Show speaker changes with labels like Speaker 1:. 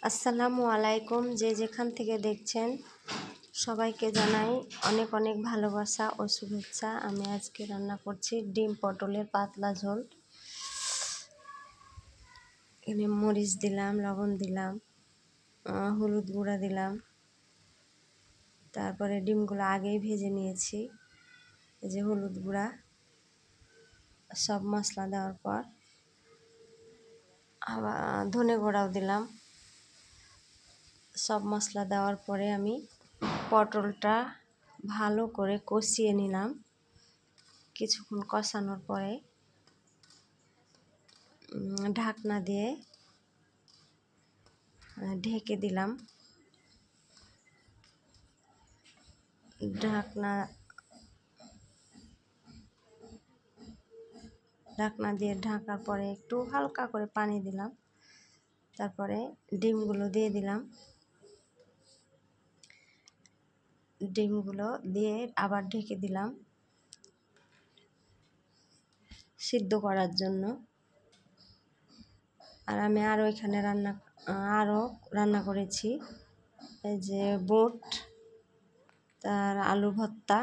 Speaker 1: আসসালামু আলাইকুম। যে যেখান থেকে দেখছেন সবাইকে জানাই অনেক অনেক ভালোবাসা ও শুভেচ্ছা। আমি আজকে রান্না করছি ডিম পটলের পাতলা ঝোল। এখানে মরিচ দিলাম, লবণ দিলাম, হলুদ গুঁড়া দিলাম, তারপরে ডিমগুলো আগেই ভেজে নিয়েছি। এই যে হলুদ গুঁড়া, সব মশলা দেওয়ার পর আবার ধনে গুঁড়াও দিলাম। সব মশলা দেওয়ার পরে আমি পটলটা ভালো করে কষিয়ে নিলাম। কিছুক্ষণ কষানোর পরে ঢাকনা দিয়ে ঢেকে দিলাম। ঢাকনা দিয়ে ঢাকার পরে একটু হালকা করে পানি দিলাম। তারপরে ডিমগুলো দিয়ে দিলাম। ডিমগুলো দিয়ে আবার ঢেকে দিলাম সিদ্ধ করার জন্য। আর আমি এখানে রান্না করেছি এই যে বুট, তার আলু ভর্তা,